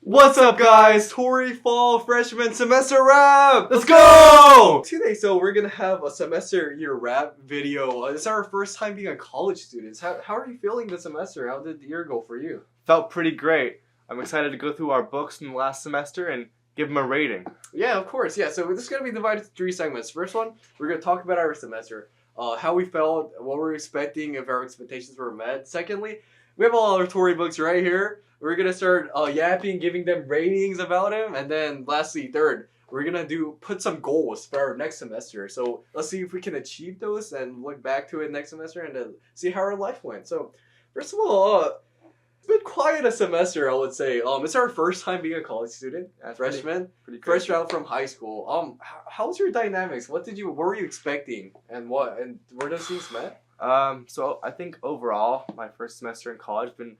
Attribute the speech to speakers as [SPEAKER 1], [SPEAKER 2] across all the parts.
[SPEAKER 1] What's up, guys? Torrey Fall Freshman Semester Wrap! Let's go! Today, we're gonna have a semester year wrap video. It's our first time being a college student. How are you feeling this semester? How did the year go for you?
[SPEAKER 2] Felt pretty great. I'm excited to go through our books from the last semester and give them a rating.
[SPEAKER 1] Yeah, of course. Yeah, so this is gonna be divided into 3 segments. First one, we're gonna talk about our semester, how we felt, what we're expecting, if our expectations were met. Secondly, we have all our Torrey books right here. We're gonna start yapping, giving them ratings about them, and then lastly, third, we're gonna put some goals for our next semester. So let's see if we can achieve those and look back to it next semester and then see how our life went. So first of all, it's been quite a semester, I would say. It's our first time being a college student, freshman,
[SPEAKER 2] pretty
[SPEAKER 1] fresh out from high school. How was your dynamics? What were you expecting, and were those things met?
[SPEAKER 2] So I think overall, my first semester in college has been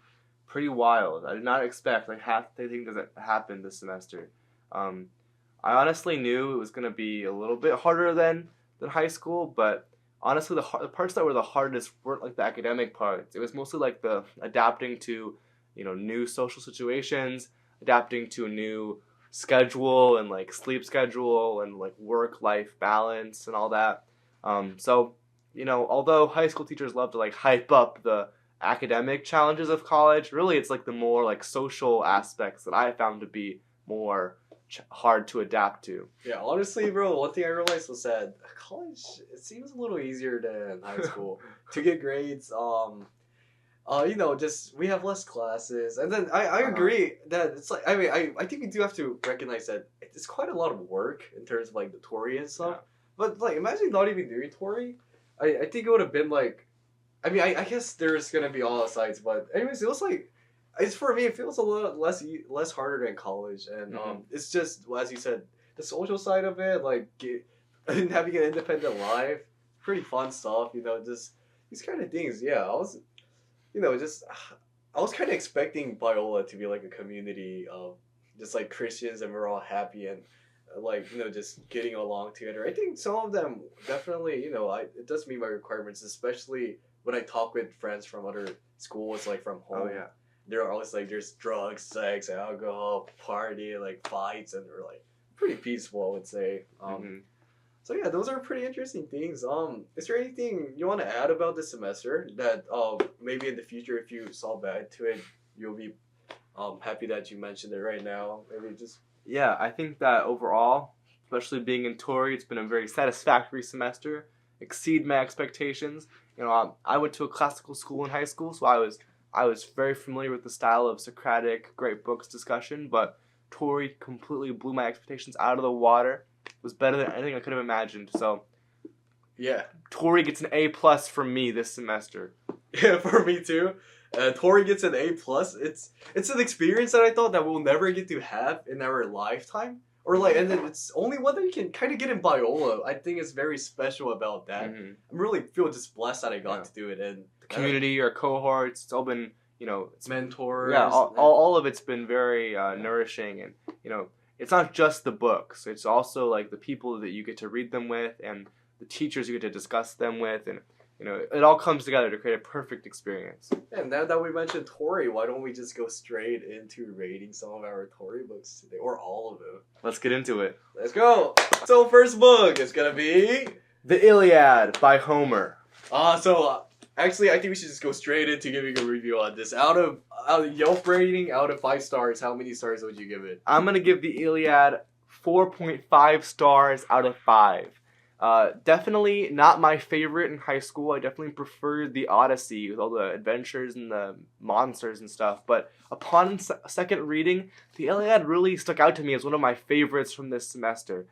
[SPEAKER 2] pretty wild. I did not expect half the things that happened this semester. I honestly knew it was gonna be a little bit harder than high school, but honestly, the parts that were the hardest weren't like the academic parts. It was mostly like the adapting to, new social situations, adapting to a new schedule and like sleep schedule and like work-life balance and all that. So, although high school teachers love to like hype up the academic challenges of college, really it's like the more like social aspects that I found to be more hard to adapt to.
[SPEAKER 1] Yeah, honestly, bro, one thing I realized was that college, it seems a little easier than high school to get grades. Just we have less classes, and then I agree that it's like I think we do have to recognize that it's quite a lot of work in terms of like the Torrey and stuff. Yeah. But like, imagine not even doing Torrey. I think it would have been like, I guess there's gonna be all sides, but anyways, it was like, for me, it feels a little less harder than college, and it's just, as you said, the social side of it, like having an independent life, pretty fun stuff, just these kind of things. Yeah, I was kind of expecting Biola to be like a community of just like Christians, and we're all happy and just getting along together. I think some of them definitely, it does meet my requirements, especially when I talk with friends from other schools, like from home.
[SPEAKER 2] Oh, yeah.
[SPEAKER 1] They're always like, there's drugs, sex, alcohol, party, like fights, and they're like pretty peaceful, I would say. So yeah, those are pretty interesting things. Is there anything you want to add about this semester that maybe in the future, if you saw back to it, you'll be happy that you mentioned it right now? Maybe just...
[SPEAKER 2] Yeah, I think that overall, especially being in Torrey, it's been a very satisfactory semester. Exceed my expectations. I went to a classical school in high school, so I was very familiar with the style of Socratic great books discussion, but Torrey completely blew my expectations out of the water. It was better than anything I could have imagined. So
[SPEAKER 1] yeah,
[SPEAKER 2] Torrey gets an A+ from me this semester.
[SPEAKER 1] Yeah, for me too. Torrey gets an A+. It's an experience that I thought that we'll never get to have in our lifetime. And then it's only one that you can kind of get in Biola. I think it's very special about that. I really feel just blessed that I got to do it. And
[SPEAKER 2] the community, our cohorts, it's all been, it's
[SPEAKER 1] mentors.
[SPEAKER 2] Yeah, all of it's been very nourishing. And, it's not just the books. It's also like the people that you get to read them with and the teachers you get to discuss them with. And, it all comes together to create a perfect experience.
[SPEAKER 1] And now that we mentioned Torrey, why don't we just go straight into rating some of our Torrey books today, or all of them?
[SPEAKER 2] Let's get into it.
[SPEAKER 1] Let's go. So first book is gonna be
[SPEAKER 2] The Iliad by Homer.
[SPEAKER 1] Actually, I think we should just go straight into giving a review on this. Out of Yelp rating, out of 5 stars, how many stars would you give it?
[SPEAKER 2] I'm gonna give The Iliad 4.5 stars out of 5. Definitely not my favorite in high school. I definitely preferred the Odyssey with all the adventures and the monsters and stuff. But upon second reading, the Iliad really stuck out to me as one of my favorites from this semester.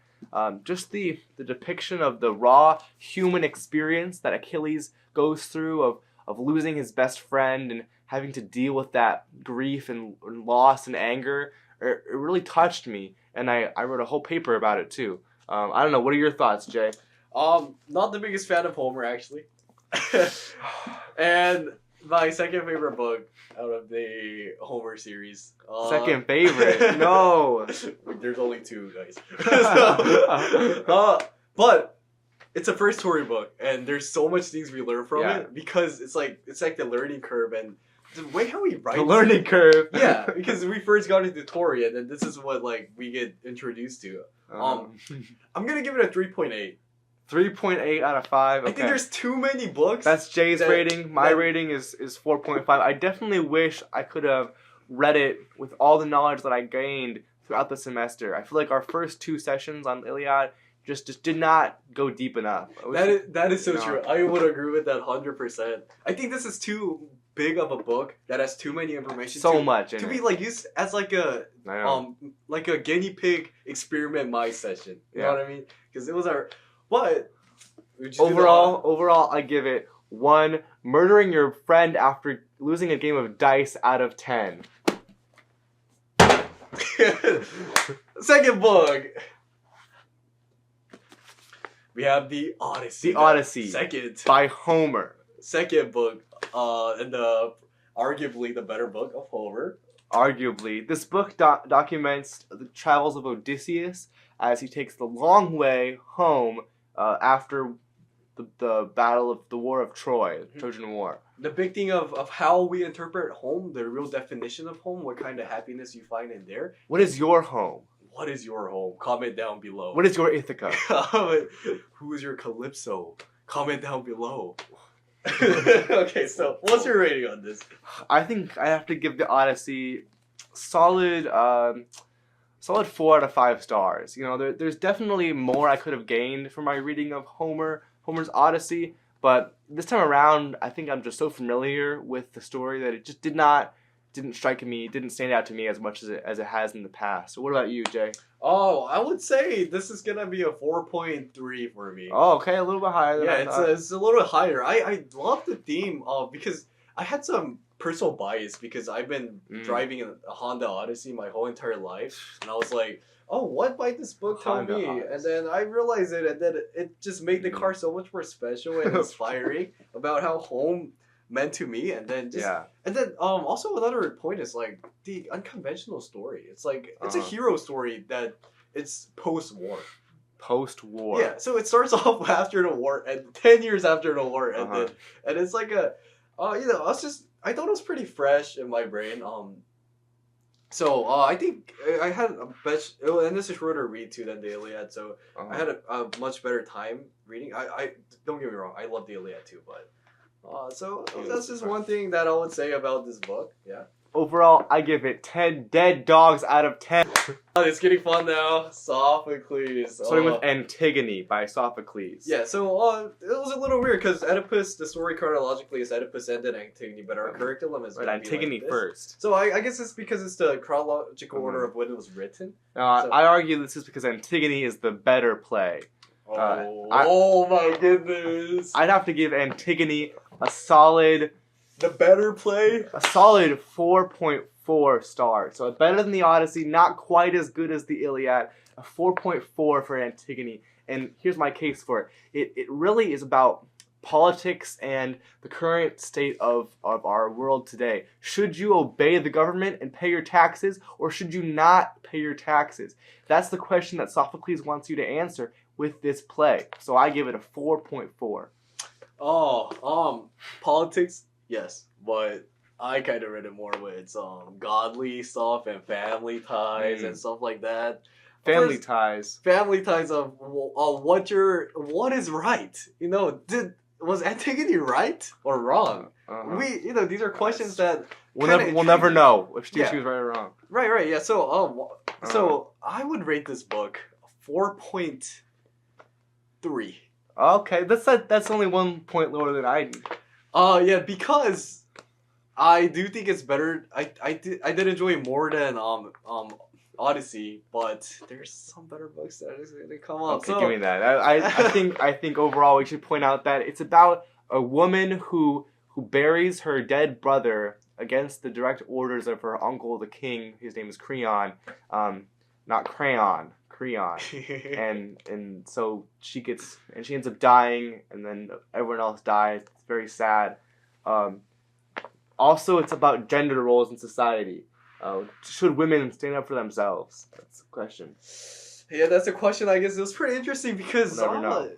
[SPEAKER 2] Just the depiction of the raw human experience that Achilles goes through of losing his best friend and having to deal with that grief and loss and anger. It really touched me, and I wrote a whole paper about it too. I don't know. What are your thoughts, Jay?
[SPEAKER 1] Not the biggest fan of Homer, actually. And my second favorite book out of the Homer series.
[SPEAKER 2] Second favorite? No.
[SPEAKER 1] There's only 2, guys. But it's a first Torrey book, and there's so much things we learn from it because it's like the learning curve, and the way how he writes.
[SPEAKER 2] The learning curve.
[SPEAKER 1] Yeah, because we first got into Torrey, and then this is what like we get introduced to. I'm gonna give it a 3.8.
[SPEAKER 2] 3.8 out of 5. Okay.
[SPEAKER 1] I think there's too many books.
[SPEAKER 2] That's Jay's rating. My rating is 4.5. I definitely wish I could have read it with all the knowledge that I gained throughout the semester. I feel like our first 2 sessions on Iliad just did not go deep enough.
[SPEAKER 1] That is so true. I would agree with that 100%. I think this is too big of a book that has too many information.
[SPEAKER 2] So much in
[SPEAKER 1] to
[SPEAKER 2] it.
[SPEAKER 1] be like used as like a guinea pig experiment mice session. You know what I mean? Because it was our. But overall,
[SPEAKER 2] I give it 1 murdering your friend after losing a game of dice out of 10.
[SPEAKER 1] Second book. We have the Odyssey.
[SPEAKER 2] The Odyssey.
[SPEAKER 1] Second.
[SPEAKER 2] By Homer.
[SPEAKER 1] Second book. And arguably the better book of Homer.
[SPEAKER 2] Arguably. This book documents the travels of Odysseus as he takes the long way home after the battle of the War of Troy, the Trojan War.
[SPEAKER 1] The big thing of how we interpret home, the real definition of home, what kind of happiness you find in there.
[SPEAKER 2] What is your home?
[SPEAKER 1] What is your home? Comment down below.
[SPEAKER 2] What is your Ithaca?
[SPEAKER 1] Who is your Calypso? Comment down below. Okay, so what's your rating on this?
[SPEAKER 2] I think I have to give the Odyssey solid 4 out of 5 stars. You know, there's definitely more I could have gained from my reading of Homer's Odyssey, but this time around, I think I'm just so familiar with the story that it just didn't strike me, didn't stand out to me as much as it has in the past. So what about you, Jay?
[SPEAKER 1] Oh, I would say this is gonna be a 4.3 for me.
[SPEAKER 2] Oh, okay, a little bit higher than I thought.
[SPEAKER 1] It's a little bit higher. I love the theme because I had some personal bias because I've been driving a Honda Odyssey my whole entire life, and I was like, oh, what might this book tell me? And then I realized it, and then it just made the car so much more special and inspiring about how home meant to me, and then also another point is like the unconventional story. It's like it's a hero story that it's post-war.
[SPEAKER 2] Post-war.
[SPEAKER 1] Yeah, so it starts off after the war and 10 years after the war, and it's like I thought it was pretty fresh in my brain. So I think I had and this is shorter read too than the Iliad, so I had a much better time reading. I don't get me wrong, I love the Iliad too, but so that's just one thing that I would say about this book. Yeah.
[SPEAKER 2] Overall, I give it 10 dead dogs out of 10.
[SPEAKER 1] It's getting fun now. Sophocles.
[SPEAKER 2] Starting with Antigone by Sophocles.
[SPEAKER 1] Yeah, so it was a little weird because Oedipus, the story chronologically is Oedipus and then Antigone, but our curriculum is
[SPEAKER 2] Antigone
[SPEAKER 1] like
[SPEAKER 2] first.
[SPEAKER 1] So I guess it's because it's the chronological order of when it was written.
[SPEAKER 2] I argue this is because Antigone is the better play.
[SPEAKER 1] Oh my goodness.
[SPEAKER 2] I'd have to give Antigone a solid...
[SPEAKER 1] The better play?
[SPEAKER 2] A solid 4.4 stars. So better than the Odyssey, not quite as good as the Iliad. A 4.4 for Antigone. And here's my case for it. It really is about politics and the current state of our world today. Should you obey the government and pay your taxes, or should you not pay your taxes? That's the question that Sophocles wants you to answer with this play. So I give it a 4.4.
[SPEAKER 1] Politics? Yes, but I kind of read it more with godly stuff and family ties and stuff like that.
[SPEAKER 2] Family ties
[SPEAKER 1] of what is right. You know, was Antigone right or wrong? These are questions that
[SPEAKER 2] we'll never know if she was right or wrong.
[SPEAKER 1] Right. Yeah. So I would rate this book 4.3.
[SPEAKER 2] Okay, that's only 1 point lower than I do.
[SPEAKER 1] Yeah, because I do think it's better. I did enjoy it more than Odyssey, but there's some better books that is gonna come up.
[SPEAKER 2] Okay, give me that. I think overall we should point out that it's about a woman who buries her dead brother against the direct orders of her uncle, the king. His name is Creon, not Crayon. Creon, and so she ends up dying, and then everyone else dies. It's very sad. Also, it's about gender roles in society. Should women stand up for themselves? That's the question.
[SPEAKER 1] Yeah, that's a question. I guess it was pretty interesting because
[SPEAKER 2] We'll never know.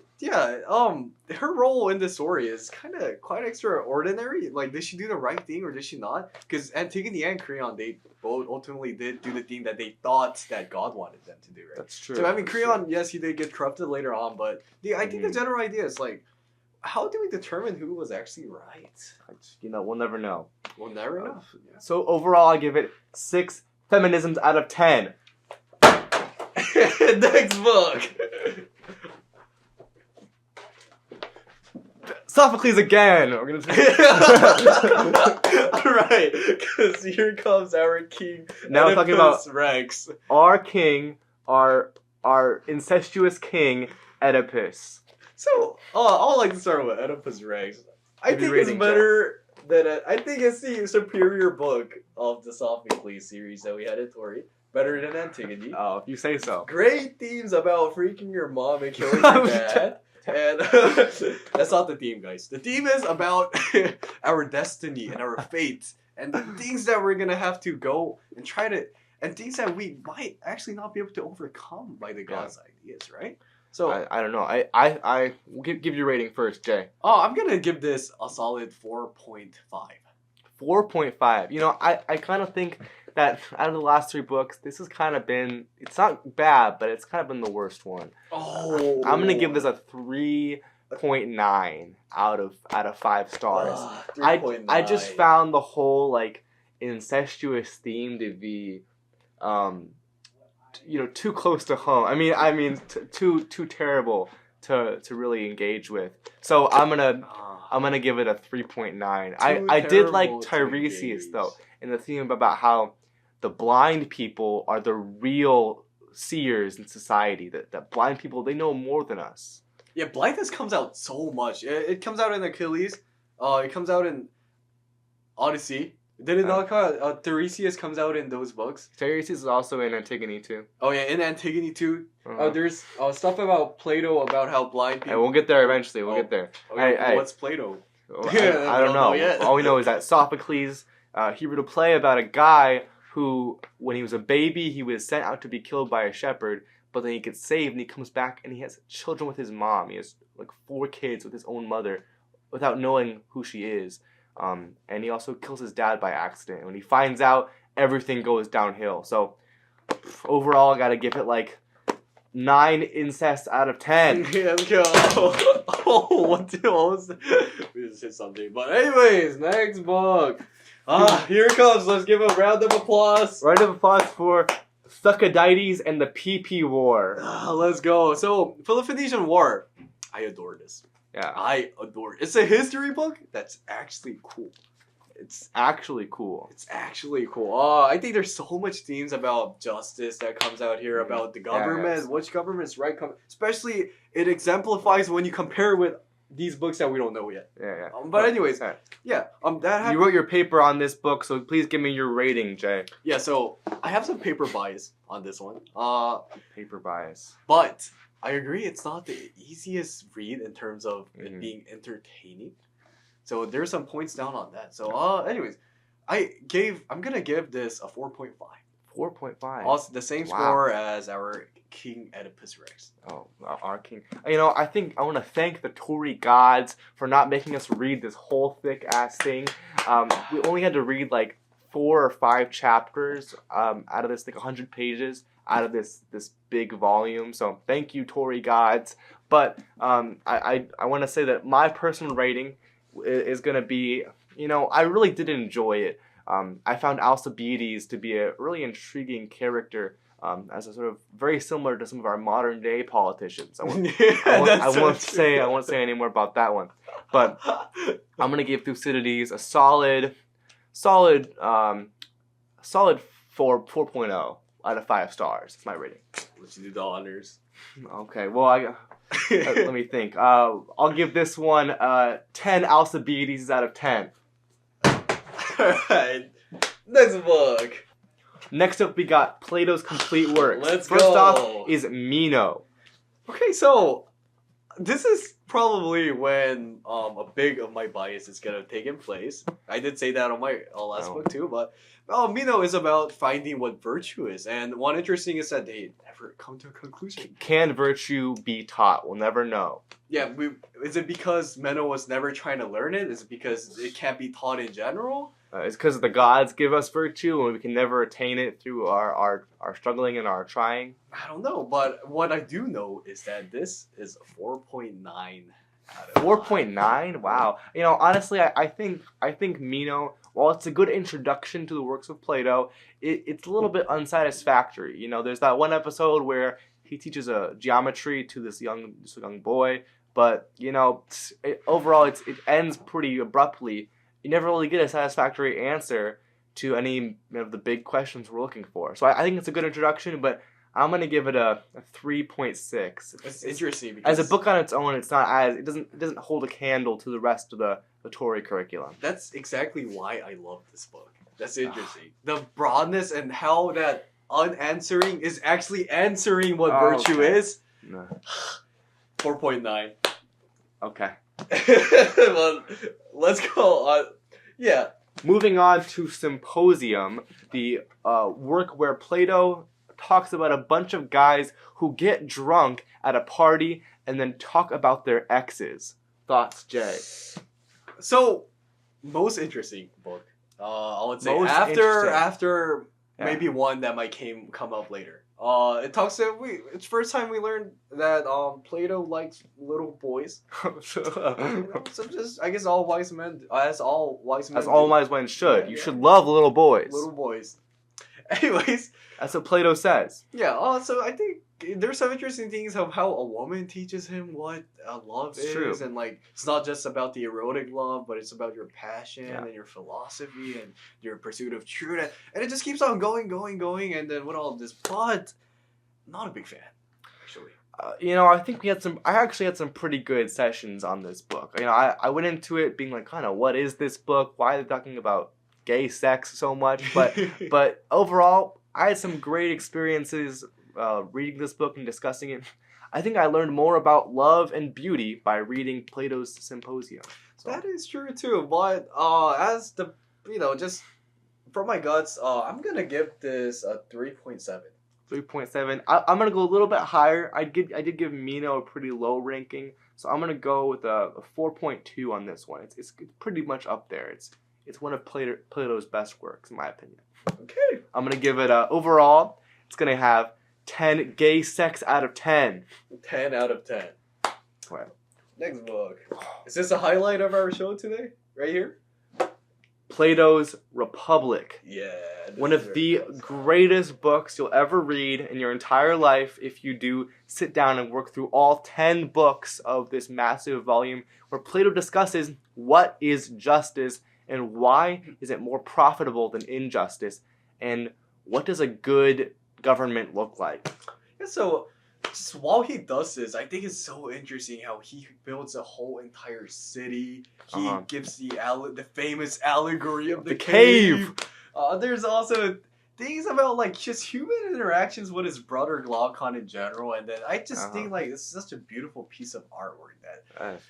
[SPEAKER 1] her role in the story is kind of quite extraordinary. Like, did she do the right thing or did she not? Because Antigone and Creon, they both ultimately did do the thing that they thought that God wanted them to do, right?
[SPEAKER 2] That's true.
[SPEAKER 1] So I mean,
[SPEAKER 2] that's
[SPEAKER 1] Creon,
[SPEAKER 2] true.
[SPEAKER 1] yes, he did get corrupted later on, but I think the general idea is like, how do we determine who was actually right?
[SPEAKER 2] We'll never know.
[SPEAKER 1] We'll never know. Yeah.
[SPEAKER 2] So overall, I give it 6 feminisms out of 10.
[SPEAKER 1] Next book.
[SPEAKER 2] Sophocles again. We're gonna.
[SPEAKER 1] All right, because here comes our king.
[SPEAKER 2] Now we're talking about
[SPEAKER 1] Rex.
[SPEAKER 2] Our king, our incestuous king, Oedipus.
[SPEAKER 1] So, I would like to start with Oedipus Rex. I think it's better than I think it's the superior book of the Sophocles series that we had at Torrey. Better than Antigone.
[SPEAKER 2] Oh, if you say so.
[SPEAKER 1] Great themes about freaking your mom and killing your dad. And that's not the theme, guys. The theme is about our destiny and our fate and the things that we're gonna have to go and try to, and things that we might actually not be able to overcome by the gods' ideas, right? So
[SPEAKER 2] I don't know. I give your rating first, Jay.
[SPEAKER 1] Oh, I'm gonna give this a solid 4.5.
[SPEAKER 2] 4.5. You know, I kind of think that out of the last 3 books, this has kind of been, it's not bad, but it's kind of been the worst one.
[SPEAKER 1] Oh,
[SPEAKER 2] I'm gonna give this a 3.9 out of 5 stars.
[SPEAKER 1] 3.9.
[SPEAKER 2] I just found the whole like incestuous theme to be, too close to home. I mean, too terrible to really engage with. So I'm gonna give it a 3.9. I did like Tiresias though, in the theme about how the blind people are the real seers in society. That blind people, they know more than us.
[SPEAKER 1] Yeah, blindness comes out so much. It comes out in Achilles. It comes out in Odyssey. Did it not come out? Tiresias comes out in those books.
[SPEAKER 2] Tiresias is also in Antigone too.
[SPEAKER 1] Oh yeah, in Antigone too.
[SPEAKER 2] Uh-huh.
[SPEAKER 1] There's stuff about Plato about how blind people.
[SPEAKER 2] Hey, we'll get there eventually. We'll get there.
[SPEAKER 1] Okay, what's Plato?
[SPEAKER 2] I don't know. All we know is that Sophocles, he wrote a play about a guy who, when he was a baby, he was sent out to be killed by a shepherd, but then he gets saved and he comes back and he has children with his mom. He has like 4 kids with his own mother without knowing who she is. And he also kills his dad by accident. When he finds out, everything goes downhill. So overall, I gotta give it like 9 incest out of 10.
[SPEAKER 1] Yeah, let's go. What was that? We just hit something. But anyways, next book. Here it comes. Let's give a round of applause.
[SPEAKER 2] Round of applause for Thucydides and the PP War.
[SPEAKER 1] Let's go. So, Peloponnesian War. I adore this.
[SPEAKER 2] Yeah.
[SPEAKER 1] I adore it. It's a history book that's actually cool.
[SPEAKER 2] It's actually cool.
[SPEAKER 1] I think there's so much themes about justice that comes out here, about the government, which government's right. Especially, it exemplifies when you compare with these books that we don't know yet.
[SPEAKER 2] Yeah.
[SPEAKER 1] But anyways, that happened.
[SPEAKER 2] You wrote your paper on this book, so please give me your rating, Jay.
[SPEAKER 1] Yeah, so I have some paper bias on this one.
[SPEAKER 2] Paper bias.
[SPEAKER 1] But I agree, it's not the easiest read in terms of it being entertaining. So there's some points down on that. So anyways, I'm gonna give this a 4.5.
[SPEAKER 2] 4.5.
[SPEAKER 1] Also the same score as our King Oedipus Rex.
[SPEAKER 2] Oh, our king. You know, I think I want to thank the Torrey gods for not making us read this whole thick ass thing. We only had to read like 4 or 5 chapters out of this, like 100 pages out of this big volume. So thank you, Torrey gods. But I want to say that my personal rating is going to be, I really did enjoy it. I found Alcibiades to be a really intriguing character, as a sort of very similar to some of our modern day politicians. I won't say any more about that one, but I'm gonna give Thucydides a solid 4.0 out of 5 stars. That's my rating.
[SPEAKER 1] Let's do the honors.
[SPEAKER 2] Okay, well let me think. I'll give this one 10 Alcibiades out of 10.
[SPEAKER 1] Alright, next book.
[SPEAKER 2] Next up, we got Plato's complete works.
[SPEAKER 1] Let's
[SPEAKER 2] First
[SPEAKER 1] go.
[SPEAKER 2] off is Meno.
[SPEAKER 1] Okay, so this is probably when a big of my bias is gonna take in place. I did say that on my last book too, but Meno is about finding what virtue is, and one interesting is that they never come to a conclusion.
[SPEAKER 2] Can virtue be taught? We'll never know.
[SPEAKER 1] Yeah, is it because Meno was never trying to learn it? Is it because it can't be taught in general?
[SPEAKER 2] It's because the gods give us virtue and we can never attain it through our struggling and our trying.
[SPEAKER 1] I don't know, but what I do know is that this is a 4.9 out of
[SPEAKER 2] 4.9? Wow. You know, honestly, I think Meno, while it's a good introduction to the works of Plato, it's a little bit unsatisfactory. You know, there's that one episode where he teaches a geometry to this young boy, but you know, overall it ends pretty abruptly. You never really get a satisfactory answer to any of the big questions we're looking for. So I think it's a good introduction, but I'm gonna give it a 3.6.
[SPEAKER 1] It's interesting because
[SPEAKER 2] as a book on its own, it's not as it doesn't hold a candle to the rest of the Torrey curriculum.
[SPEAKER 1] That's exactly why I love this book. That's interesting. The broadness and how that unanswering is actually answering what virtue is.
[SPEAKER 2] No.
[SPEAKER 1] 4.9.
[SPEAKER 2] Okay.
[SPEAKER 1] Well, let's go on. Yeah.
[SPEAKER 2] Moving on to Symposium, the work where Plato talks about a bunch of guys who get drunk at a party and then talk about their exes. Thoughts, Jay?
[SPEAKER 1] So, most interesting book. I would say
[SPEAKER 2] Most
[SPEAKER 1] after
[SPEAKER 2] Yeah.
[SPEAKER 1] maybe one that might come up later. It talks that it's first time we learned that Plato likes little boys. You know, so just I guess all wise men as all wise men
[SPEAKER 2] should.
[SPEAKER 1] Yeah,
[SPEAKER 2] You
[SPEAKER 1] yeah.
[SPEAKER 2] should love little boys.
[SPEAKER 1] Little boys. Anyways,
[SPEAKER 2] That's what Plato says.
[SPEAKER 1] yeah. So I think there's some interesting things of how a woman teaches him what love
[SPEAKER 2] It's
[SPEAKER 1] is,
[SPEAKER 2] true.
[SPEAKER 1] and like it's not just about the erotic love, but it's about your passion
[SPEAKER 2] Yeah.
[SPEAKER 1] and your philosophy and your pursuit of truth, and it just keeps on going, and then with all this, but not a big fan, actually.
[SPEAKER 2] You know, I think I actually had some pretty good sessions on this book. You know, I went into it being like, kind of, what is this book? Why are they talking about gay sex so much? But overall, I had some great experiences reading this book and discussing it. I think I learned more about love and beauty by reading Plato's Symposium. So.
[SPEAKER 1] That is true too, but as the just from my guts, I'm gonna give this a 3.7.
[SPEAKER 2] 3.7. I'm gonna go a little bit higher. I did give Meno a pretty low ranking, so I'm gonna go with a 4.2 on this one. It's pretty much up there. It's one of Plato's best works in my opinion.
[SPEAKER 1] Okay.
[SPEAKER 2] I'm gonna give it overall. It's gonna have 10 gay sex out of 10.
[SPEAKER 1] 10 out of 10.
[SPEAKER 2] Wow.
[SPEAKER 1] Next book. Is this a highlight of our show today? Right here?
[SPEAKER 2] Plato's Republic.
[SPEAKER 1] Yeah.
[SPEAKER 2] One of the greatest books you'll ever read in your entire life if you do sit down and work through all 10 books of this massive volume where Plato discusses what is justice and why is it more profitable than injustice and what does a good government look like.
[SPEAKER 1] Yeah, so just while he does this, I think it's so interesting how he builds a whole entire city. He gives the famous allegory of the cave. There's also things about like just human interactions with his brother Glaucon in general, and then I just think like it's such a beautiful piece of artwork that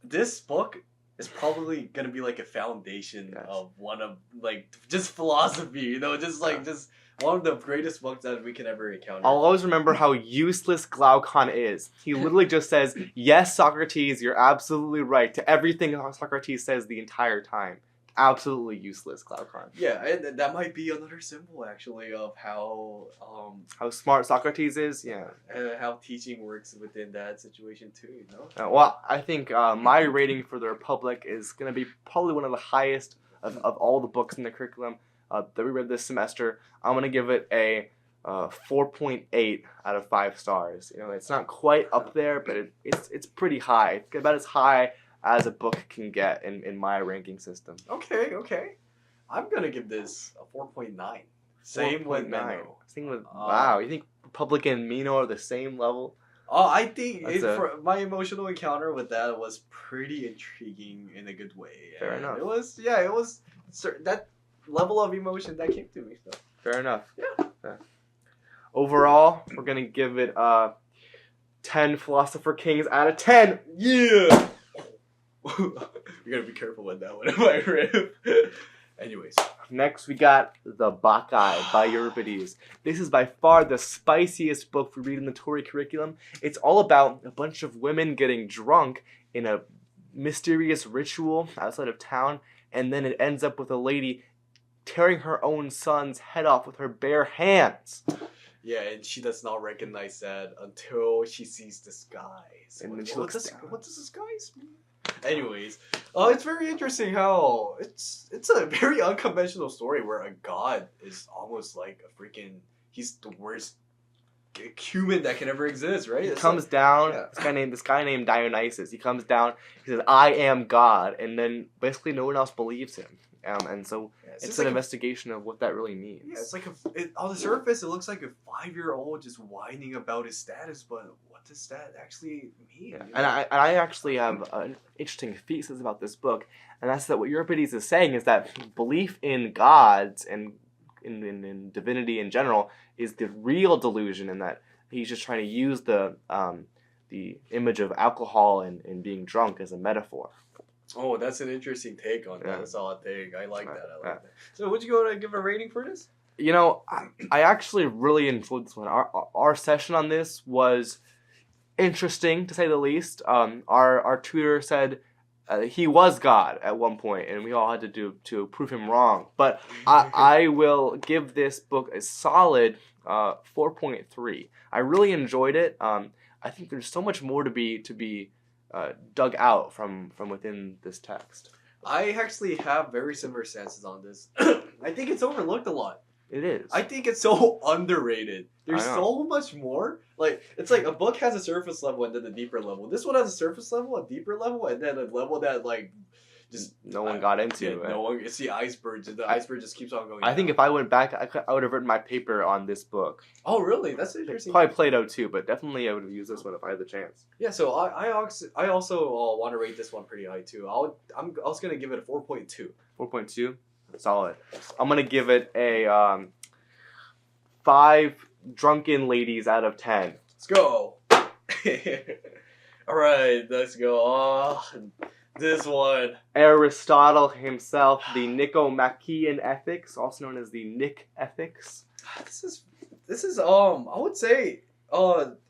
[SPEAKER 1] this book is probably gonna be like a foundation of one of like just philosophy, just one of the greatest books that we can ever encounter.
[SPEAKER 2] I'll always remember how useless Glaucon is. He literally just says, "Yes, Socrates, you're absolutely right," to everything Socrates says the entire time. Absolutely useless, Glaucon.
[SPEAKER 1] Yeah, and that might be another symbol actually of how
[SPEAKER 2] smart Socrates is. Yeah,
[SPEAKER 1] and how teaching works within that situation too.
[SPEAKER 2] Well, I think my rating for the Republic is going to be probably one of the highest of all the books in the curriculum that we read this semester. I'm going to give it a 4.8 out of 5 stars. You know, it's not quite up there, but it's pretty high. It's about as high as a book can get in my ranking system.
[SPEAKER 1] Okay. I'm gonna give this a 4.9. Same with Meno.
[SPEAKER 2] Wow, you think Republic and Meno are the same level?
[SPEAKER 1] I think my emotional encounter with that was pretty intriguing in a good way.
[SPEAKER 2] Fair enough.
[SPEAKER 1] It was that level of emotion that came to me. So.
[SPEAKER 2] Fair enough.
[SPEAKER 1] Yeah.
[SPEAKER 2] Overall, we're gonna give it 10 philosopher kings out of 10.
[SPEAKER 1] Yeah. You gotta be careful with that one if I rip. Anyways.
[SPEAKER 2] Next, we got the Bacchae by Euripides. This is by far the spiciest book we read in the Torrey curriculum. It's all about a bunch of women getting drunk in a mysterious ritual outside of town, and then it ends up with a lady tearing her own son's head off with her bare hands.
[SPEAKER 1] Yeah, and she does not recognize that until she sees the skies.
[SPEAKER 2] And then she looks down.
[SPEAKER 1] What does the skies mean? Anyways, it's very interesting how it's a very unconventional story where a god is almost like a freaking, he's the worst human that can ever exist, right?
[SPEAKER 2] He comes down, yeah. This guy named Dionysus, he comes down, he says, I am God, and then basically no one else believes him. And so it's an investigation of what that really means.
[SPEAKER 1] Yeah, it's like on the surface, it looks like a 5-year-old just whining about his status, but what does that actually mean?
[SPEAKER 2] Yeah. And I actually have an interesting thesis about this book, and that's that what Euripides is saying is that belief in gods and in divinity in general is the real delusion, and that he's just trying to use the image of alcohol and being drunk as a metaphor.
[SPEAKER 1] Oh, that's an interesting take on that. That's all I think. I like that. So, would you go to give a rating for this?
[SPEAKER 2] You know, I actually really enjoyed this one. Our session on this was interesting, to say the least. Our tutor said he was God at one point, and we all had to prove him wrong. But I will give this book a solid 4.3. I really enjoyed it. I think there's so much more to be dug out from within this text.
[SPEAKER 1] I actually have very similar stances on this. I think it's overlooked a lot.
[SPEAKER 2] It is.
[SPEAKER 1] I think it's so underrated. There's so much more. Like, it's like a book has a surface level and then a deeper level. This one has a surface level, a deeper level, and then a level that like just
[SPEAKER 2] no one got into.
[SPEAKER 1] Yeah, no one. It's the iceberg. The iceberg just keeps on going.
[SPEAKER 2] I think if I went back, I would have written my paper on this book.
[SPEAKER 1] Oh, really? That's interesting.
[SPEAKER 2] Probably Plato too, but definitely I would have used this one if I had the chance.
[SPEAKER 1] Yeah. So I also want to rate this one pretty high too. I was gonna give it a 4.2.
[SPEAKER 2] 4.2, solid. I'm gonna give it a 5 drunken ladies out of 10.
[SPEAKER 1] Let's go. All right, let's go. Oh, this one.
[SPEAKER 2] Aristotle himself, the Nicomachean Ethics, also known as the Nick Ethics.
[SPEAKER 1] This is I would say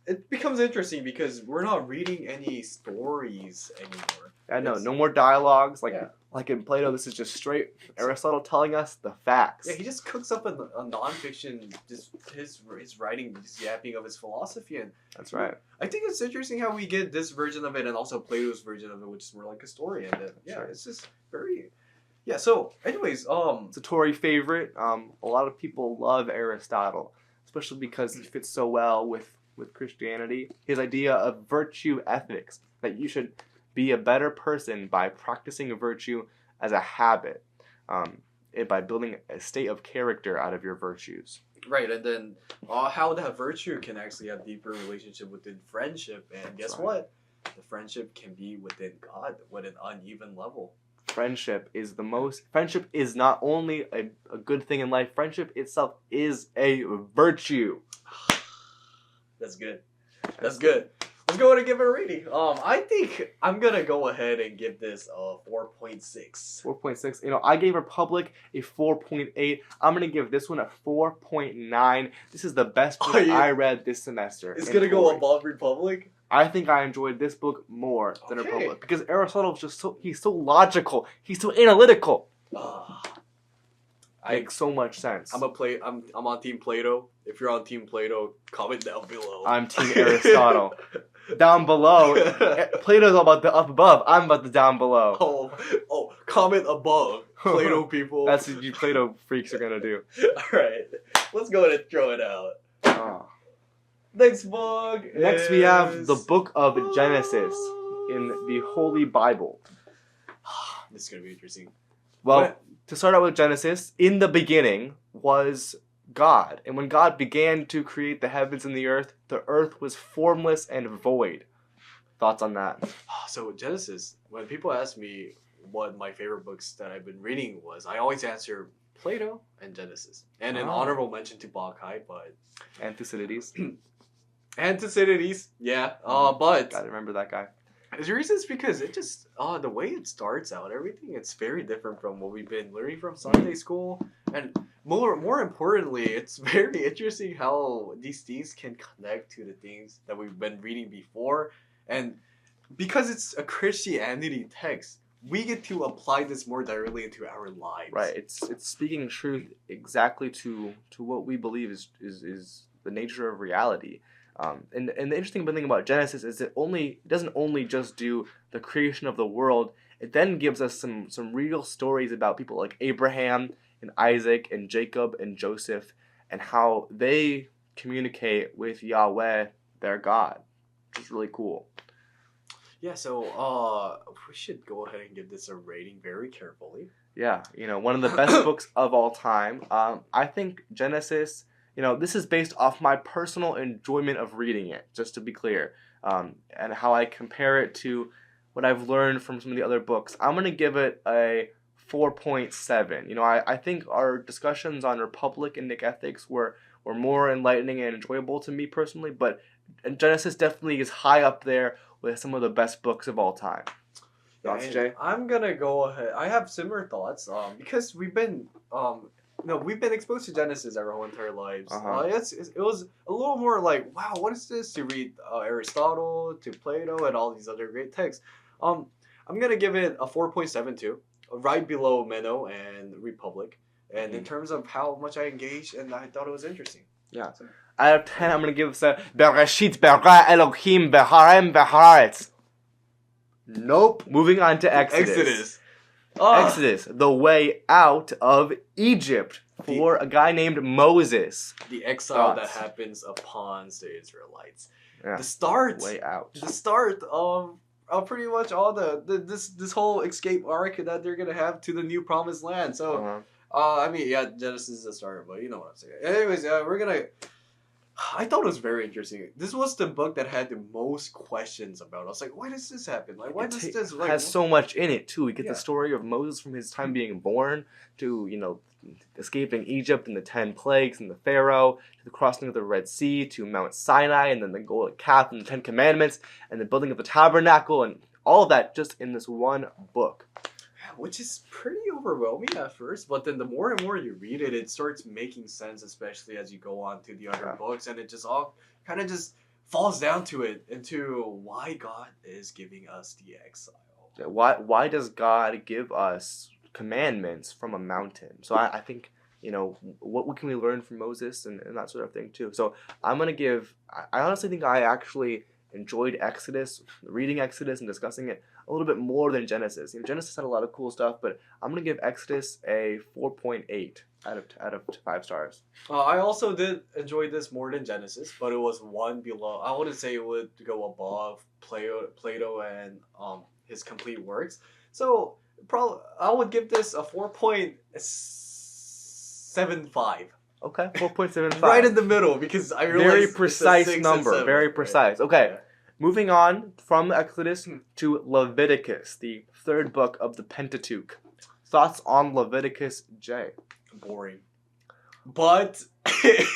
[SPEAKER 1] it becomes interesting because we're not reading any stories anymore.
[SPEAKER 2] No more dialogues like in Plato. This is just straight Aristotle telling us the facts.
[SPEAKER 1] Yeah, he just cooks up a nonfiction, just his writing, just yapping of his philosophy, and
[SPEAKER 2] that's right.
[SPEAKER 1] I think it's interesting how we get this version of it and also Plato's version of it, which is more like a story, and it's just very. Yeah. So, anyways,
[SPEAKER 2] it's a Torrey favorite. A lot of people love Aristotle, especially because he fits so well with Christianity. His idea of virtue ethics, that you should be a better person by practicing a virtue as a habit, by building a state of character out of your virtues.
[SPEAKER 1] Right, and then how that virtue can actually have deeper relationship within friendship, and guess what? The friendship can be within God with an uneven level.
[SPEAKER 2] Friendship is not only a good thing in life, friendship itself is a virtue.
[SPEAKER 1] That's good. That's good. Let's go ahead and give it a rating. I think I'm gonna go ahead and give this a 4.6.
[SPEAKER 2] 4.6. You know, I gave Republic a 4.8. I'm gonna give this one a 4.9. This is the best book I read this semester.
[SPEAKER 1] It's gonna go above Republic?
[SPEAKER 2] I think I enjoyed this book more than Republic because Aristotle is just he's so logical. He's so analytical. Makes so much sense.
[SPEAKER 1] I'm on Team Plato. If you're on Team Plato, comment down below.
[SPEAKER 2] I'm Team Aristotle. Down below, Plato's all about the up above. I'm about the down below.
[SPEAKER 1] Oh, comment above, Plato people.
[SPEAKER 2] That's what you Plato freaks are gonna do.
[SPEAKER 1] All right, let's go ahead and throw it out. Next book.
[SPEAKER 2] Next, we have the Book of Genesis in the Holy Bible.
[SPEAKER 1] This is gonna be interesting.
[SPEAKER 2] Well, to start out with Genesis, in the beginning was God. And when God began to create the heavens and the earth was formless and void. Thoughts on that?
[SPEAKER 1] So Genesis, when people ask me what my favorite books that I've been reading was, I always answer Plato and Genesis. And an honorable mention to Bacchae, but...
[SPEAKER 2] And Thucydides.
[SPEAKER 1] And Thucydides, yeah. But
[SPEAKER 2] Gotta remember that guy.
[SPEAKER 1] the reason is because it just the way it starts out, everything it's very different from what we've been learning from Sunday school, and more importantly, it's very interesting how these things can connect to the things that we've been reading before, and because it's a Christianity text, we get to apply this more directly into our lives.
[SPEAKER 2] Right. It's speaking truth exactly to what we believe is the nature of reality. And the interesting thing about Genesis is it doesn't only just do the creation of the world. It then gives us some real stories about people like Abraham and Isaac and Jacob and Joseph and how they communicate with Yahweh, their God, which is really cool.
[SPEAKER 1] Yeah, so we should go ahead and give this a rating very carefully.
[SPEAKER 2] Yeah, one of the best books of all time. I think Genesis, this is based off my personal enjoyment of reading it, just to be clear, and how I compare it to what I've learned from some of the other books. I'm going to give it a 4.7. I think our discussions on Republic and Nick Ethics were more enlightening and enjoyable to me personally, but Genesis definitely is high up there with some of the best books of all time. Thoughts, Jay?
[SPEAKER 1] I'm gonna go ahead. I have similar thoughts. Because we've been exposed to Genesis our whole entire lives. It was a little more like, wow, what is this? To read Aristotle, to Plato, and all these other great texts. I'm gonna give it a 4.72, right below Meno and Republic. And in terms of how much I engaged, and I thought it was interesting.
[SPEAKER 2] Yeah. So, out of 10, I'm going to give this a Bereshit bara Elohim beharem beharetz. Nope. Moving on to Exodus. Exodus, the way out of Egypt for a guy named Moses.
[SPEAKER 1] The exile that happens upon the Israelites.
[SPEAKER 2] Yeah.
[SPEAKER 1] The start.
[SPEAKER 2] Way out.
[SPEAKER 1] The start of pretty much all this whole escape arc that they're going to have to the new promised land. So, Genesis is the start, but you know what I'm saying. Anyways, we're going to... I thought it was very interesting. This was the book that had the most questions about it. I was like, why does this happen? Like, why does this... Like,
[SPEAKER 2] has so much in it, too. We get the story of Moses from his time being born to, escaping Egypt and the 10 plagues and the Pharaoh, to the crossing of the Red Sea, to Mount Sinai, and then the golden calf and the 10 Commandments, and the building of the tabernacle, and all of that just in this one book.
[SPEAKER 1] Which is pretty overwhelming at first, but then the more and more you read it, it starts making sense, especially as you go on to the other books, and it just all kind of just falls down to it, into why God is giving us the exile.
[SPEAKER 2] Why does God give us commandments from a mountain? So I think, what can we learn from Moses and that sort of thing too. So I'm going to give, I honestly think I actually enjoyed Exodus, reading Exodus and discussing it a little bit more than Genesis. Genesis had a lot of cool stuff, but I'm going to give Exodus a 4.8 out of 5 stars.
[SPEAKER 1] I also did enjoy this more than Genesis, but it was one below. I wouldn't say it would go above Plato and his complete works. So I would give this a 4.75.
[SPEAKER 2] Okay, 4.75.
[SPEAKER 1] Right in the middle, because I realized
[SPEAKER 2] very precise number. Very precise. Right? Okay. Yeah. Moving on from Exodus to Leviticus, the third book of the Pentateuch. Thoughts on Leviticus, Jay?
[SPEAKER 1] Boring. But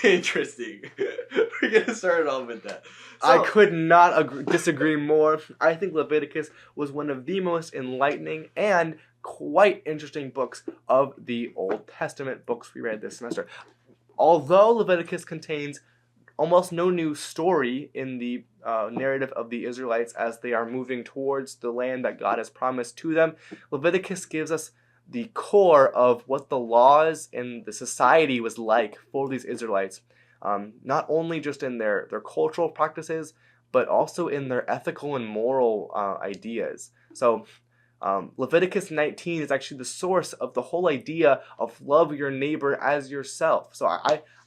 [SPEAKER 1] interesting. We're going to start off with that.
[SPEAKER 2] So, I could not disagree more. I think Leviticus was one of the most enlightening and quite interesting books of the Old Testament books we read this semester. Although Leviticus contains almost no new story in the narrative of the Israelites as they are moving towards the land that God has promised to them, Leviticus gives us the core of what the laws and the society was like for these Israelites, not only just in their cultural practices, but also in their ethical and moral ideas. So Leviticus 19 is actually the source of the whole idea of love your neighbor as yourself. So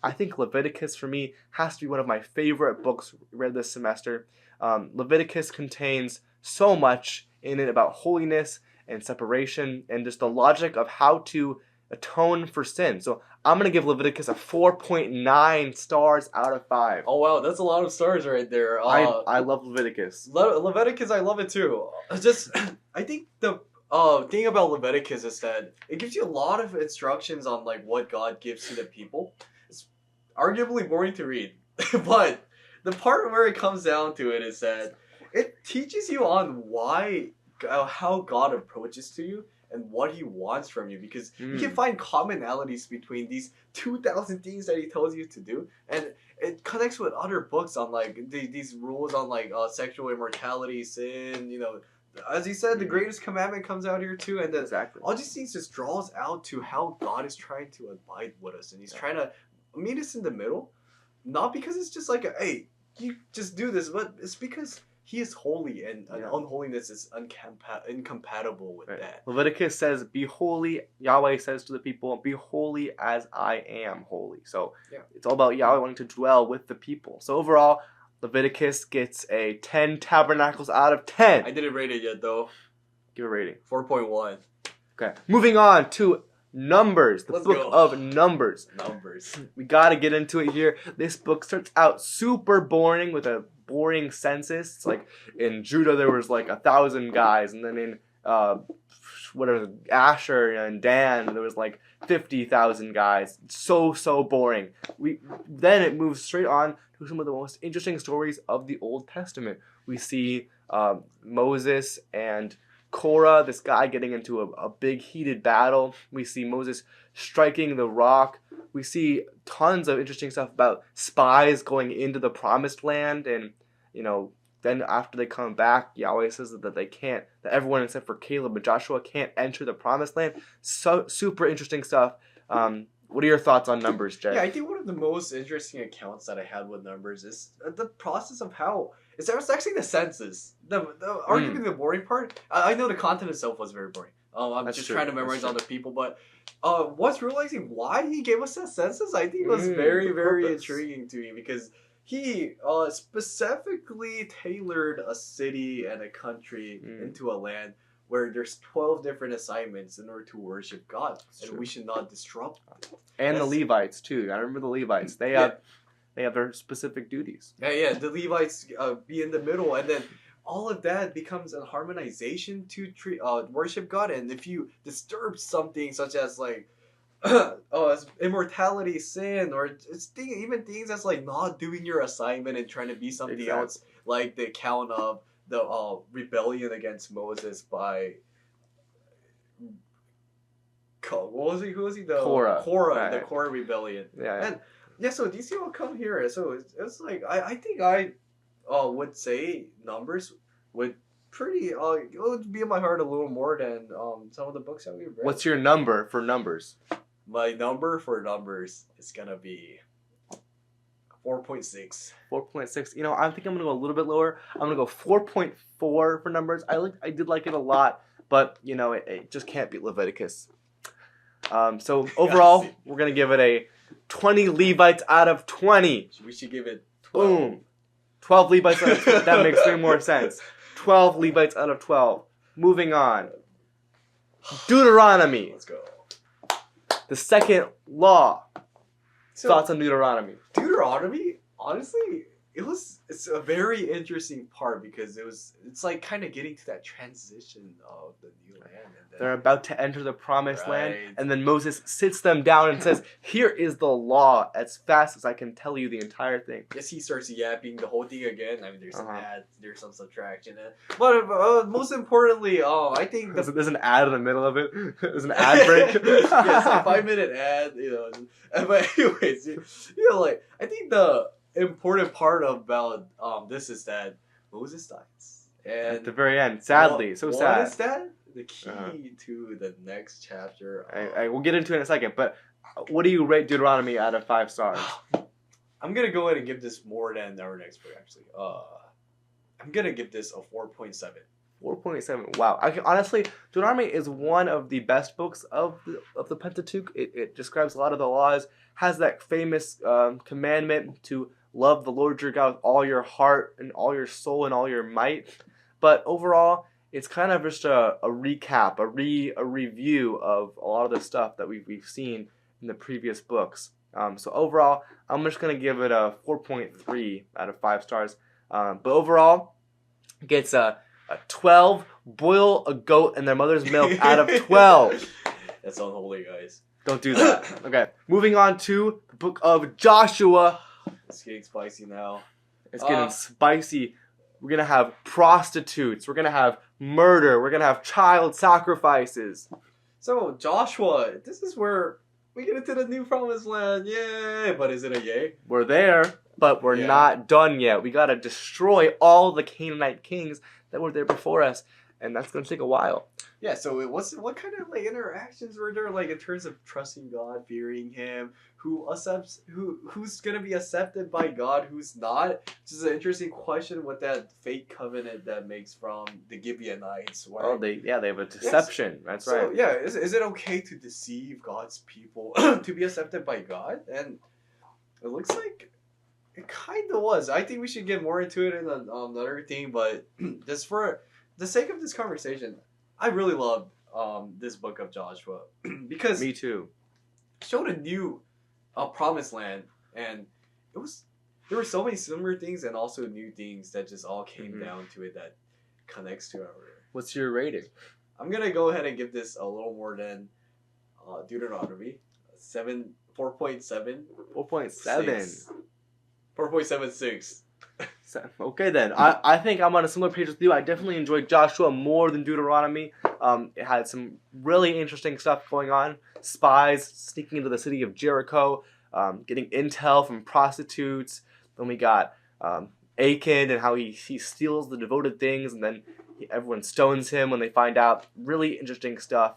[SPEAKER 2] I think Leviticus, for me, has to be one of my favorite books read this semester. Leviticus contains so much in it about holiness and separation and just the logic of how to atone for sin. So I'm going to give Leviticus a 4.9 stars out of 5.
[SPEAKER 1] Oh, wow. That's a lot of stars right there.
[SPEAKER 2] I love Leviticus.
[SPEAKER 1] Leviticus, I love it too. I think the thing about Leviticus is that it gives you a lot of instructions on like what God gives to the people. It's arguably boring to read, but the part where it comes down to it is that it teaches you on how God approaches to you and what he wants from you, because you can find commonalities between these 2,000 things that he tells you to do, and it connects with other books on like these rules on like sexual immortality, sin, as he said, the greatest commandment comes out here too, and then all these things just draws out to how God is trying to abide with us, and he's trying to meet us in the middle, not because it's just like hey, you just do this, but it's because he is holy, and unholiness is incompatible with that.
[SPEAKER 2] Leviticus says, "Be holy." Yahweh says to the people, "Be holy as I am holy." So it's all about Yahweh wanting to dwell with the people. So overall, Leviticus gets a 10 tabernacles out of 10.
[SPEAKER 1] I didn't rate it yet, though.
[SPEAKER 2] Give a rating.
[SPEAKER 1] 4.1.
[SPEAKER 2] Okay. Moving on to Numbers, the book of Numbers. We got to get into it here. This book starts out super boring with a boring census. It's like in Judah there was like 1,000 guys, and then in Asher and Dan there was like 50,000 guys. So boring. Then it moves straight on to some of the most interesting stories of the Old Testament. We see Moses and Korah, this guy getting into a big heated battle. We see Moses striking the rock. We see tons of interesting stuff about spies going into the promised land, and then after they come back, Yahweh says that they can't, that everyone except for Caleb and Joshua can't enter the promised land. So super interesting stuff. What are your thoughts on Numbers, Jay?
[SPEAKER 1] Yeah, I think one of the most interesting accounts that I had with Numbers is the process of how it's actually the census. Arguably the boring part. I know the content itself was very boring. I'm just trying to memorize all the people, but once realizing why he gave us that census, I think was very, very intriguing to me, because he specifically tailored a city and a country into a land where there's 12 different assignments in order to worship God, and we should not disrupt it.
[SPEAKER 2] And the Levites too. I remember the Levites. They have their specific duties.
[SPEAKER 1] Yeah. The Levites be in the middle, and then all of that becomes a harmonization to worship God. And if you disturb something such as like immortality, sin, or even things that's like not doing your assignment and trying to be something else, like the account of the rebellion against Moses by who was he?
[SPEAKER 2] Korah.
[SPEAKER 1] Right. The Korah rebellion.
[SPEAKER 2] And
[SPEAKER 1] so these all come here. So it's like I think I would say Numbers would it would be in my heart a little more than some of the books that we've read.
[SPEAKER 2] What's your number for Numbers?
[SPEAKER 1] My number for Numbers is gonna be 4.6.
[SPEAKER 2] 4.6. I think I'm gonna go a little bit lower. I'm gonna go 4.4 for Numbers. I did like it a lot, but it just can't beat Leviticus. So overall, we're gonna give it a 20 Levites out of 20.
[SPEAKER 1] We should give it 12.
[SPEAKER 2] Boom. 12 Levites out of 12. That makes way more sense. 12 Levites out of 12. Moving on. Deuteronomy.
[SPEAKER 1] Let's go.
[SPEAKER 2] The second law. Thoughts on Deuteronomy?
[SPEAKER 1] Deuteronomy, honestly, it's a very interesting part, because it's like kind of getting to that transition of the new land. And
[SPEAKER 2] they're about to enter the promised land, and then Moses sits them down and says, "Here is the law, as fast as I can tell you the entire thing."
[SPEAKER 1] Yes, he starts yapping the whole thing again. I mean, there's some ads, there's some subtraction, but most importantly, I think
[SPEAKER 2] there's an ad in the middle of it. There's an ad break.
[SPEAKER 1] Yes, a 5-minute ad. But anyways, I think the important part about this is that Moses dies, and
[SPEAKER 2] at the very end, sadly, sad.
[SPEAKER 1] What is that? The key to the next chapter.
[SPEAKER 2] We'll get into it in a second, but what do you rate Deuteronomy out of 5 stars?
[SPEAKER 1] I'm gonna go ahead and give this more than our next book, actually. I'm gonna give this a 4.7.
[SPEAKER 2] 4.7. Wow. Honestly, Deuteronomy is one of the best books of the Pentateuch. It describes a lot of the laws, has that famous commandment to love the Lord your God with all your heart and all your soul and all your might. But overall, it's kind of just a recap, a review of a lot of the stuff that we've seen in the previous books. So overall, I'm just going to give it a 4.3 out of 5 stars. But overall, it gets a 12. Boil a goat and their mother's milk out of 12.
[SPEAKER 1] That's unholy, guys.
[SPEAKER 2] Don't do that. Okay, moving on to the book of Joshua.
[SPEAKER 1] It's getting spicy now.
[SPEAKER 2] It's getting spicy. We're gonna have prostitutes. We're gonna have murder. We're gonna have child sacrifices.
[SPEAKER 1] So Joshua, this is where we get into the new promised land. Yay! But is it a yay?
[SPEAKER 2] We're there, but we're not done yet. We gotta destroy all the Canaanite kings that were there before us, and that's gonna take a while.
[SPEAKER 1] Yeah, so what kind of like interactions were there like in terms of trusting God, fearing Him, who's gonna be accepted by God, who's not? This is an interesting question with that fake covenant that makes from the Gibeonites. Right?
[SPEAKER 2] Oh, they have a deception. Yes. That's right.
[SPEAKER 1] So yeah, is it okay to deceive God's people to be accepted by God? And it looks like it kind of was. I think we should get more into it in another thing, but just for the sake of this conversation, I really loved this book of Joshua because
[SPEAKER 2] me too.
[SPEAKER 1] It showed a new promised land, and there were so many similar things and also new things that just all came down to it that connects to our.
[SPEAKER 2] What's your rating? I'm
[SPEAKER 1] gonna go ahead and give this a little more than Deuteronomy, 4.7.
[SPEAKER 2] 4.7.
[SPEAKER 1] 4.76.
[SPEAKER 2] Okay then, I think I'm on a similar page with you. I definitely enjoyed Joshua more than Deuteronomy. It had some really interesting stuff going on. Spies sneaking into the city of Jericho, getting intel from prostitutes. Then we got Achan and how he steals the devoted things, and then everyone stones him when they find out. Really interesting stuff.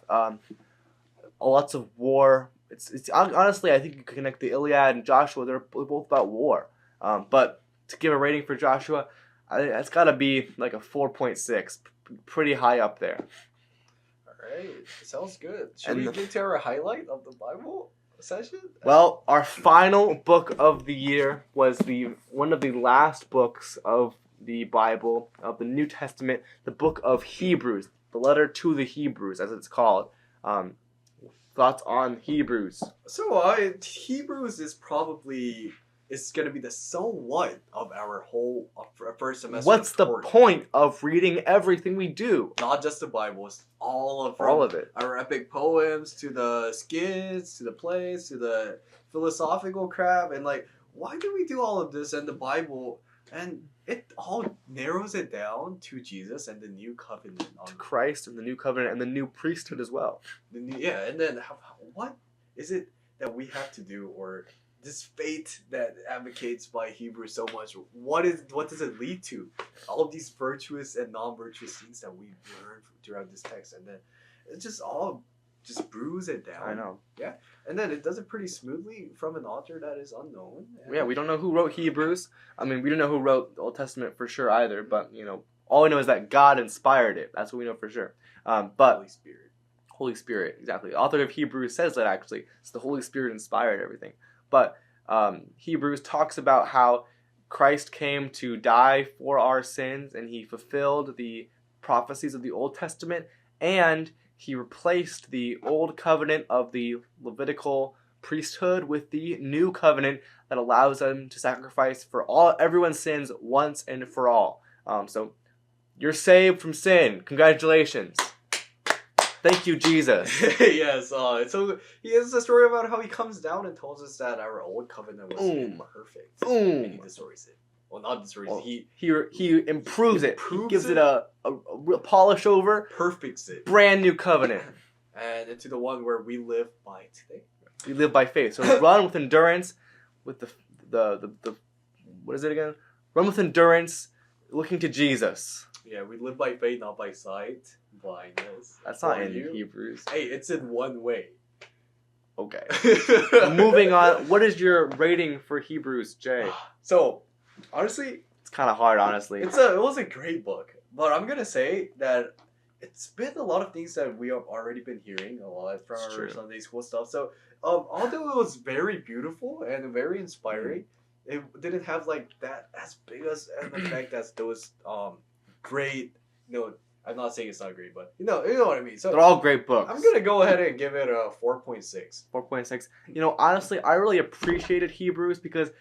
[SPEAKER 2] Lots of war. It's honestly, I think you could connect the Iliad and Joshua. They're both about war. But to give a rating for Joshua, it's got to be like a 4.6. Pretty high up there.
[SPEAKER 1] Alright, sounds good. Should we get to our highlight of the Bible session?
[SPEAKER 2] Well, our final book of the year was one of the last books of the Bible, of the New Testament, the book of Hebrews, the letter to the Hebrews, as it's called. Thoughts on Hebrews?
[SPEAKER 1] So, Hebrews is probably... It's going to be the so what of our whole first semester.
[SPEAKER 2] What's the point of reading everything we do?
[SPEAKER 1] Not just the Bible, it's all of it. Our epic poems, to the skits, to the plays, to the philosophical crap. And like, why do we do all of this in the Bible? And it all narrows it down to Jesus and the new covenant.
[SPEAKER 2] To Christ and the new covenant and the new priesthood as well.
[SPEAKER 1] And then what is it that we have to do, or... this fate that advocates by Hebrews so much, what does it lead to? All of these virtuous and non-virtuous things that we learn throughout this text, and then it just brews it down.
[SPEAKER 2] I know.
[SPEAKER 1] Yeah, and then it does it pretty smoothly from an author that is unknown.
[SPEAKER 2] Yeah, we don't know who wrote Hebrews. I mean, we don't know who wrote the Old Testament for sure either, but, all we know is that God inspired it. That's what we know for sure. But Holy Spirit, exactly. The author of Hebrews says that, actually. So the Holy Spirit inspired everything. But Hebrews talks about how Christ came to die for our sins, and he fulfilled the prophecies of the Old Testament, and he replaced the old covenant of the Levitical priesthood with the new covenant that allows them to sacrifice for everyone's sins once and for all. So you're saved from sin. Congratulations. Thank you, Jesus.
[SPEAKER 1] Yes, so he has a story about how he comes down and tells us that our old covenant was perfect. And he destroys it. Well, not destroys it.
[SPEAKER 2] He improves it. He gives it a real polish over.
[SPEAKER 1] Perfects it.
[SPEAKER 2] Brand new covenant.
[SPEAKER 1] And into the one where we live by today.
[SPEAKER 2] We live by faith. So run with endurance, with the what is it again? Run with endurance, looking to Jesus.
[SPEAKER 1] Yeah, we live by faith, not by sight. Blindness.
[SPEAKER 2] That's not in Hebrews.
[SPEAKER 1] Hey, it's in one way.
[SPEAKER 2] Okay. Moving on. What is your rating for Hebrews, Jay?
[SPEAKER 1] So, honestly,
[SPEAKER 2] it's kind of hard. Honestly,
[SPEAKER 1] it was a great book, but I'm gonna say that it's been a lot of things that we have already been hearing a lot from our Sunday school stuff. So, although it was very beautiful and very inspiring, it didn't have like that as big as an effect as those great. I'm not saying it's not great, but you know what I mean. So
[SPEAKER 2] they're all great books.
[SPEAKER 1] I'm gonna go ahead and give it a 4.6.
[SPEAKER 2] 4.6. Honestly, I really appreciated Hebrews because,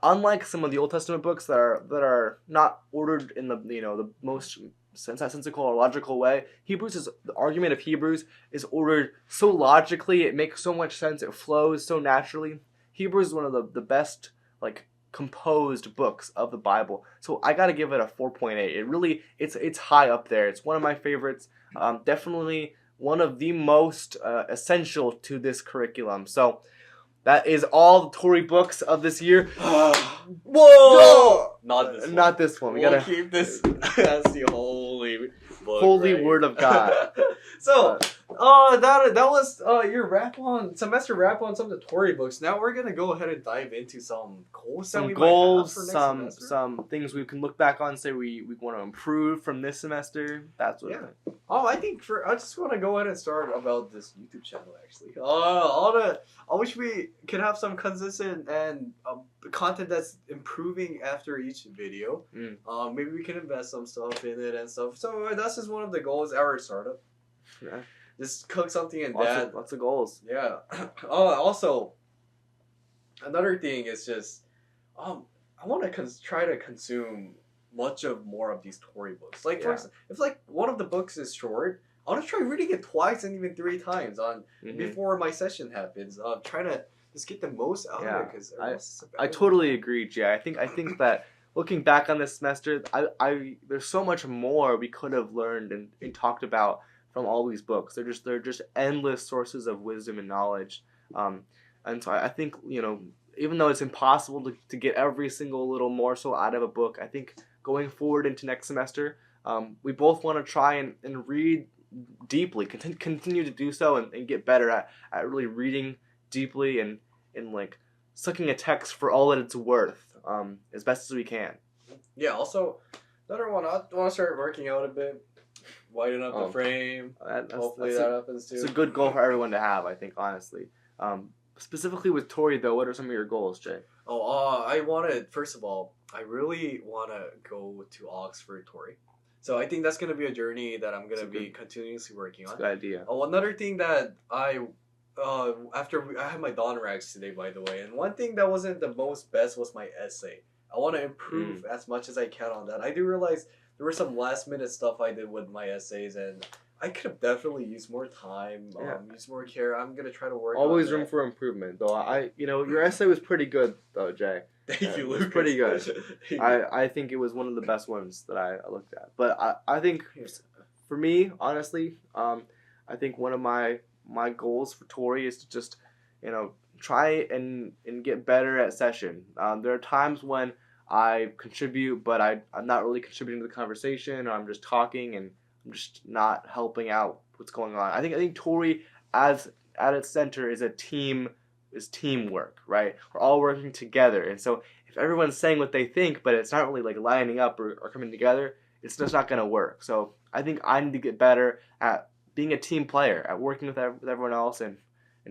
[SPEAKER 2] unlike some of the Old Testament books that are not ordered in the most sensical or logical way, the argument of Hebrews is ordered so logically. It makes so much sense. It flows so naturally. Hebrews is one of the best composed books of the Bible. So I gotta give it a 4.8. It really, it's high up there. It's one of my favorites. Definitely one of the most essential to this curriculum. So that is all the Torrey books of this year.
[SPEAKER 1] Whoa! Not this one.
[SPEAKER 2] Not this one. We
[SPEAKER 1] We'll
[SPEAKER 2] gotta
[SPEAKER 1] keep this as the holy book,
[SPEAKER 2] holy
[SPEAKER 1] right?
[SPEAKER 2] word of God.
[SPEAKER 1] So, that was your semester wrap on some of the Torrey books. Now we're gonna go ahead and dive into some goals that we might have for next semester.
[SPEAKER 2] Some things we can look back on and say we want to improve from this semester. That's what.
[SPEAKER 1] Yeah. I think I just want to go ahead and start about this YouTube channel actually. I wish we could have some consistent and content that's improving after each video. Maybe we can invest some stuff in it and stuff. So that's just one of the goals. Our startup.
[SPEAKER 2] Yeah.
[SPEAKER 1] Just cook something and
[SPEAKER 2] Lots of goals.
[SPEAKER 1] Yeah. Also, another thing is just, I want to try to consume more of these Torrey books. Like, for example, if like one of the books is short, I want to try reading it twice and even 3 times before my session happens. Trying to just get the most out of it because
[SPEAKER 2] I totally agree, Jay. I think that looking back on this semester, there's so much more we could have learned and talked about from all these books. They're just endless sources of wisdom and knowledge. And so I think, even though it's impossible to get every single little morsel out of a book, I think going forward into next semester, we both want to try and read deeply, continue to do so and get better at really reading deeply and like sucking a text for all that it's worth as best as we can. Yeah,
[SPEAKER 1] also, another one, I want to start working out a bit. Widen up the frame. Hopefully that happens too.
[SPEAKER 2] It's a good goal for everyone to have, I think, honestly. Specifically with Torrey, though, what are some of your goals, Jay?
[SPEAKER 1] First of all, I really want to go to Oxford Torrey. So I think that's going to be a journey that I'm going to be continuously working on.
[SPEAKER 2] That's a good idea.
[SPEAKER 1] Another thing that after I had my Don Rags today, by the way, and one thing that wasn't the most best was my essay. I want to improve as much as I can on that. I do realize there was some last minute stuff I did with my essays, and I could have definitely used more time, used more care. I'm gonna try to work.
[SPEAKER 2] Always
[SPEAKER 1] on
[SPEAKER 2] room for improvement, though. Your essay was pretty good, though, Jay.
[SPEAKER 1] Thank you, Lucas.
[SPEAKER 2] It was pretty good. I think it was one of the best ones that I looked at. But I think for me, honestly, I think one of my goals for Torrey is to just, try and get better at session. There are times when I contribute, but I'm not really contributing to the conversation, or I'm just talking and I'm just not helping out what's going on. I think Torrey, at its center, is teamwork, right? We're all working together, and so if everyone's saying what they think, but it's not really like lining up or coming together, it's just not going to work. So I think I need to get better at being a team player, at working with everyone else, and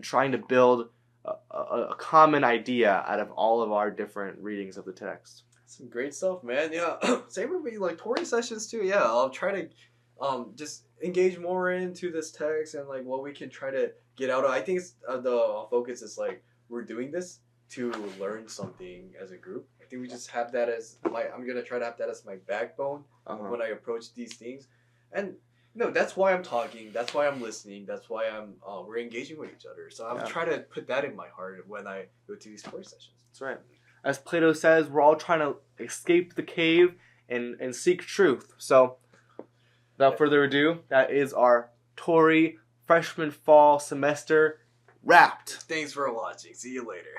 [SPEAKER 2] trying to build a common idea out of all of our different readings of the text.
[SPEAKER 1] Some great stuff, man. Yeah, same with me. Like Torrey sessions too. Yeah, I'll try to just engage more into this text and like what we can try to get out of. I think the focus is like we're doing this to learn something as a group. I think we just have that as I'm gonna try to have that as my backbone when I approach these things. And that's why I'm talking. That's why I'm listening. That's why we're engaging with each other. So I'm trying to put that in my heart when I go to these Torrey sessions.
[SPEAKER 2] That's right. As Plato says, we're all trying to escape the cave and seek truth. So, without further ado, that is our Torrey freshman fall semester wrapped.
[SPEAKER 1] Thanks for watching. See you later.